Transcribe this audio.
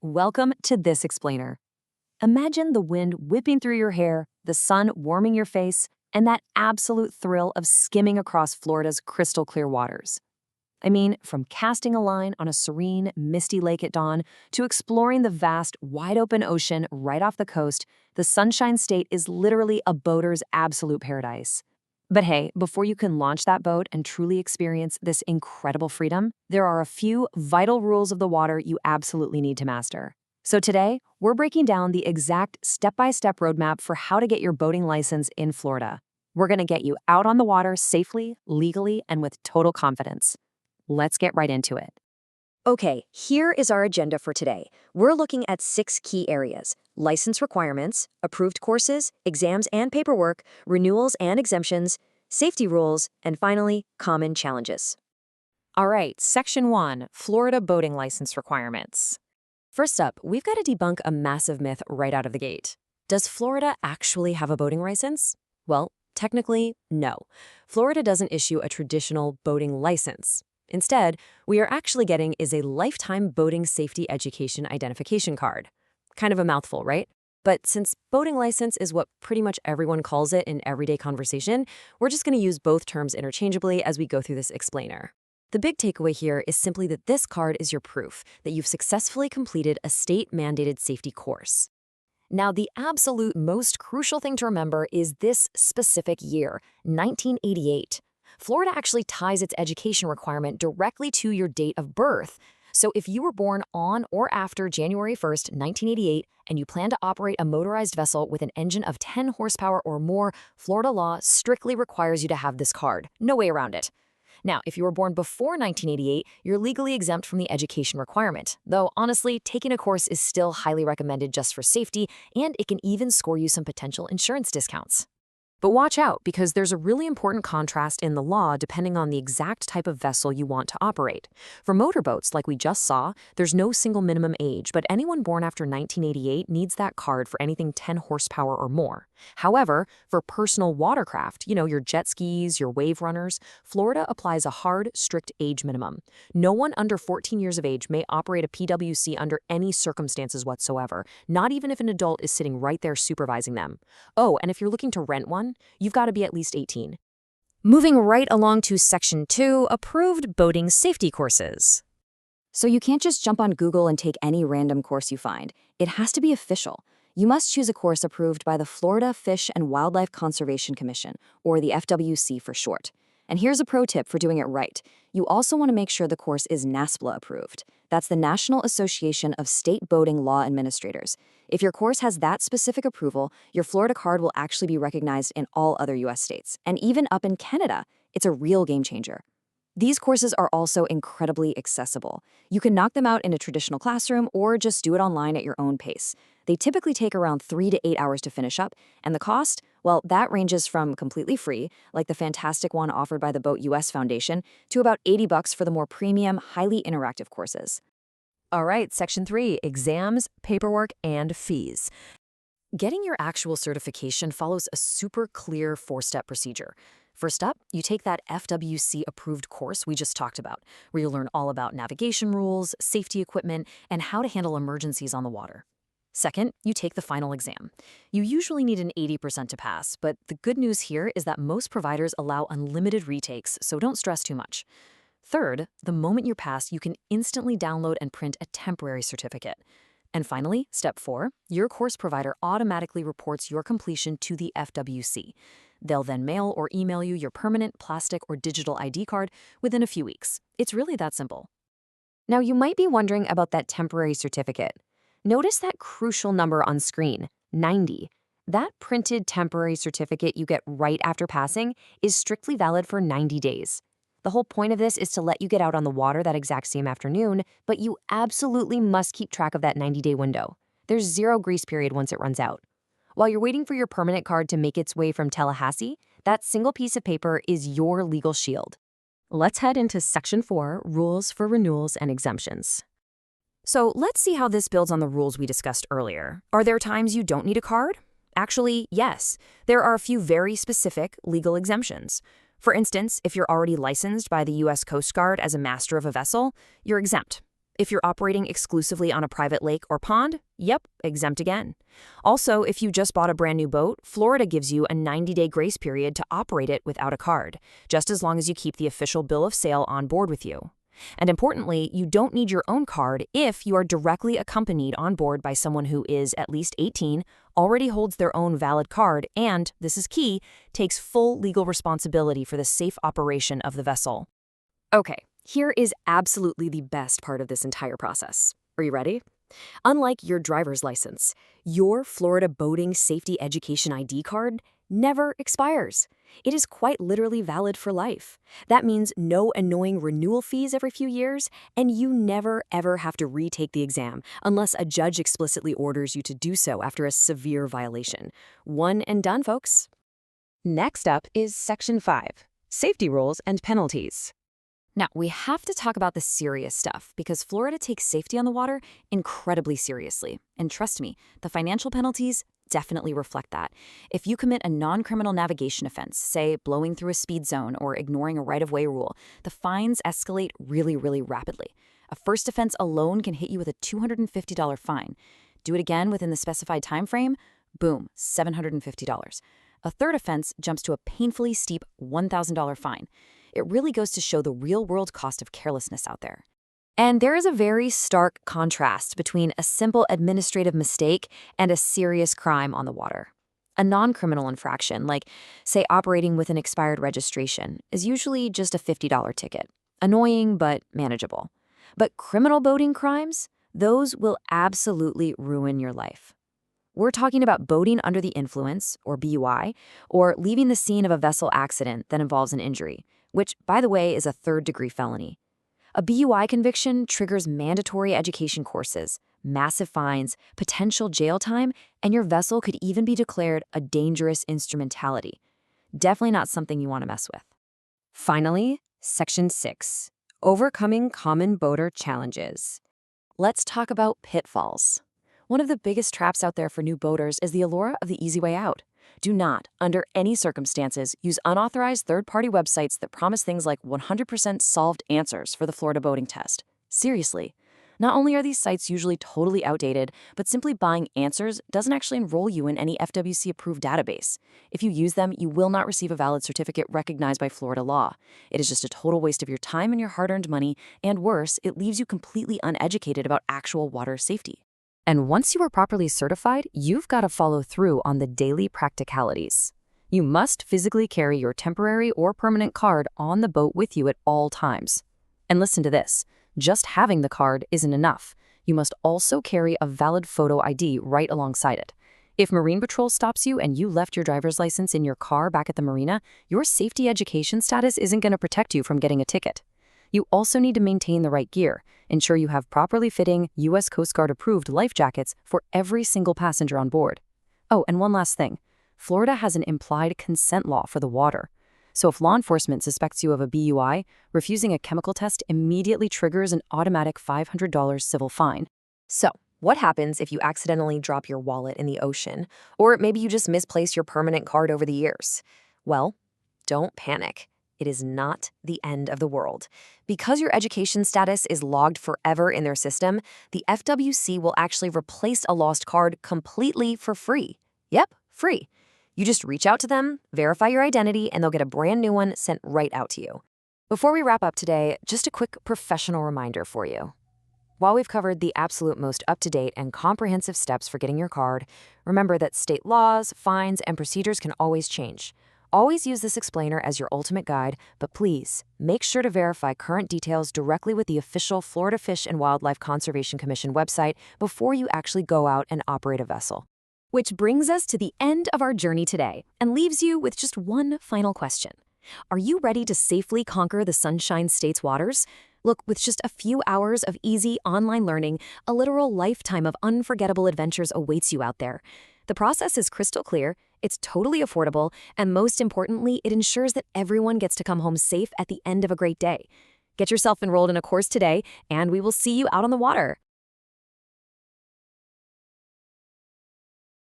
Welcome to This Explainer. Imagine the wind whipping through your hair, the sun warming your face, and that absolute thrill of skimming across Florida's crystal clear waters. I mean, from casting a line on a serene, misty lake at dawn to exploring the vast, wide-open ocean right off the coast, the Sunshine State is literally a boater's absolute paradise. But hey, before you can launch that boat and truly experience this incredible freedom, there are a few vital rules of the water you absolutely need to master. So today, we're breaking down the exact step-by-step roadmap for how to get your boating license in Florida. We're going to get you out on the water safely, legally, and with total confidence. Let's get right into it. Okay, here is our agenda for today. We're looking at 6 key areas: license requirements, approved courses, exams and paperwork, renewals and exemptions, safety rules, and finally, common challenges. All right, Section 1, Florida boating license requirements. First up, we've got to debunk a massive myth right out of the gate. Does Florida actually have a boating license? Well, technically, no. Florida doesn't issue a traditional boating license. Instead, we are actually getting is a lifetime boating safety education identification card. Kind of a mouthful, right? But since boating license is what pretty much everyone calls it in everyday conversation, we're just going to use both terms interchangeably as we go through this explainer. The big takeaway here is simply that this card is your proof that you've successfully completed a state-mandated safety course. Now, the absolute most crucial thing to remember is this specific year, 1988. Florida actually ties its education requirement directly to your date of birth. So if you were born on or after January 1st, 1988, and you plan to operate a motorized vessel with an engine of 10 horsepower or more, Florida law strictly requires you to have this card. No way around it. Now, if you were born before 1988, you're legally exempt from the education requirement. Though, honestly, taking a course is still highly recommended just for safety, and it can even score you some potential insurance discounts. But watch out, because there's a really important contrast in the law depending on the exact type of vessel you want to operate. For motorboats, like we just saw, there's no single minimum age, but anyone born after 1988 needs that card for anything 10 horsepower or more. However, for personal watercraft, your jet skis, your wave runners, Florida applies a hard, strict age minimum. No one under 14 years of age may operate a PWC under any circumstances whatsoever, not even if an adult is sitting right there supervising them. Oh, and if you're looking to rent one, you've got to be at least 18. Moving right along to Section 2, approved boating safety courses. So you can't just jump on Google and take any random course you find. It has to be official. You must choose a course approved by the Florida Fish and Wildlife Conservation Commission, or the FWC for short. And here's a pro tip for doing it right. You also want to make sure the course is NASPLA approved. That's the National Association of State Boating Law Administrators. If your course has that specific approval, your Florida card will actually be recognized in all other U.S. states, and even up in Canada. It's a real game changer. These courses are also incredibly accessible. You can knock them out in a traditional classroom or just do it online at your own pace. They typically take around 3 to 8 hours to finish up, and the cost, well, that ranges from completely free, like the fantastic one offered by the Boat US Foundation, to about $80 for the more premium, highly interactive courses. All right, Section 3, exams, paperwork, and fees. Getting your actual certification follows a super clear 4-step procedure. First up, you take that FWC-approved course we just talked about, where you'll learn all about navigation rules, safety equipment, and how to handle emergencies on the water. Second, you take the final exam. You usually need an 80% to pass, but the good news here is that most providers allow unlimited retakes, so don't stress too much. Third, the moment you pass, you can instantly download and print a temporary certificate. And finally, step 4, your course provider automatically reports your completion to the FWC. They'll then mail or email you your permanent plastic or digital ID card within a few weeks. It's really that simple. Now, you might be wondering about that temporary certificate. Notice that crucial number on screen, 90. That printed temporary certificate you get right after passing is strictly valid for 90 days. The whole point of this is to let you get out on the water that exact same afternoon, but you absolutely must keep track of that 90-day window. There's zero grace period once it runs out. While you're waiting for your permanent card to make its way from Tallahassee, that single piece of paper is your legal shield. Let's head into Section 4, rules for renewals and exemptions. So let's see how this builds on the rules we discussed earlier. Are there times you don't need a card? Actually, yes. There are a few very specific legal exemptions. For instance, if you're already licensed by the U.S. Coast Guard as a master of a vessel, you're exempt. If you're operating exclusively on a private lake or pond, yep, exempt again. Also, if you just bought a brand new boat, Florida gives you a 90-day grace period to operate it without a card, just as long as you keep the official bill of sale on board with you. And importantly, you don't need your own card if you are directly accompanied on board by someone who is at least 18, already holds their own valid card, and, this is key, takes full legal responsibility for the safe operation of the vessel. Okay, here is absolutely the best part of this entire process. Are you ready? Unlike your driver's license, your Florida Boating Safety Education ID card never expires. It is quite literally valid for life. That means no annoying renewal fees every few years, and you never ever have to retake the exam unless a judge explicitly orders you to do so after a severe violation. One and done, folks. Next up is Section 5, Safety Rules and Penalties. Now, we have to talk about the serious stuff because Florida takes safety on the water incredibly seriously. And trust me, the financial penalties definitely reflect that. If you commit a non-criminal navigation offense, say blowing through a speed zone or ignoring a right-of-way rule, the fines escalate really, really rapidly. A first offense alone can hit you with a $250 fine. Do it again within the specified time frame, boom, $750. A third offense jumps to a painfully steep $1,000 fine. It really goes to show the real-world cost of carelessness out there. And there is a very stark contrast between a simple administrative mistake and a serious crime on the water. A non-criminal infraction, like, say, operating with an expired registration, is usually just a $50 ticket. Annoying, but manageable. But criminal boating crimes? Those will absolutely ruin your life. We're talking about boating under the influence, or BUI, or leaving the scene of a vessel accident that involves an injury, which, by the way, is a third-degree felony. A BUI conviction triggers mandatory education courses, massive fines, potential jail time, and your vessel could even be declared a dangerous instrumentality. Definitely not something you want to mess with. Finally, Section 6, Overcoming Common Boater Challenges. Let's talk about pitfalls. One of the biggest traps out there for new boaters is the allure of the easy way out. Do not, under any circumstances, use unauthorized third-party websites that promise things like 100% solved answers for the Florida boating test. Seriously. Not only are these sites usually totally outdated, but simply buying answers doesn't actually enroll you in any FWC-approved database. If you use them, you will not receive a valid certificate recognized by Florida law. It is just a total waste of your time and your hard-earned money, and worse, it leaves you completely uneducated about actual water safety. And once you are properly certified, you've got to follow through on the daily practicalities. You must physically carry your temporary or permanent card on the boat with you at all times. And listen to this, just having the card isn't enough. You must also carry a valid photo ID right alongside it. If Marine Patrol stops you and you left your driver's license in your car back at the marina, your safety education status isn't going to protect you from getting a ticket. You also need to maintain the right gear. Ensure you have properly fitting U.S. Coast Guard approved life jackets for every single passenger on board. Oh, and one last thing. Florida has an implied consent law for the water. So if law enforcement suspects you of a BUI, refusing a chemical test immediately triggers an automatic $500 civil fine. So, what happens if you accidentally drop your wallet in the ocean? Or maybe you just misplaced your permanent card over the years? Well, don't panic. It is not the end of the world. Because your education status is logged forever in their system, the FWC will actually replace a lost card completely for free. Yep, free. You just reach out to them, verify your identity, and they'll get a brand new one sent right out to you. Before we wrap up today, just a quick professional reminder for you. While we've covered the absolute most up-to-date and comprehensive steps for getting your card, remember that state laws, fines, and procedures can always change. Always use this explainer as your ultimate guide, but please, make sure to verify current details directly with the official Florida Fish and Wildlife Conservation Commission website before you actually go out and operate a vessel. Which brings us to the end of our journey today and leaves you with just one final question. Are you ready to safely conquer the Sunshine State's waters? Look, with just a few hours of easy online learning, a literal lifetime of unforgettable adventures awaits you out there. The process is crystal clear, it's totally affordable, and most importantly, it ensures that everyone gets to come home safe at the end of a great day. Get yourself enrolled in a course today, and we will see you out on the water.